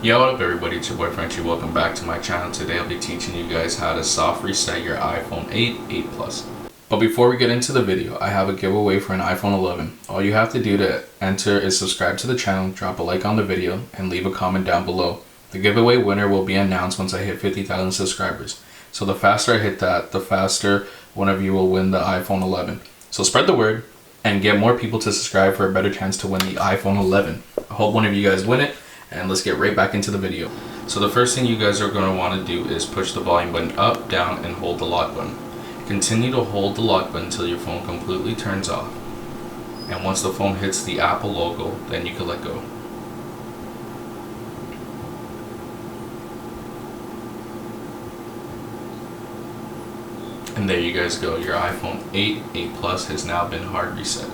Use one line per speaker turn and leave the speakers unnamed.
Yo, what up everybody, it's your boy Frenchiie. Welcome back to my channel. Today I'll be teaching you guys how to soft reset your iPhone 8, 8 Plus. But before we get into the video, I have a giveaway for an iPhone 11. All you have to do to enter is subscribe to the channel, drop a like on the video, and leave a comment down below. The giveaway winner will be announced once I hit 50,000 subscribers. So the faster I hit that, the faster one of you will win the iPhone 11. So spread the word and get more people to subscribe for a better chance to win the iPhone 11. I hope one of you guys win it. And let's get right back into the video. So the first thing you guys are going to want to do is push the volume button up, down, and hold the lock button. Continue to hold the lock button until your phone completely turns off. And once the phone hits the Apple logo, then you can let go. And there you guys go. Your iPhone 8, 8 Plus has now been hard reset.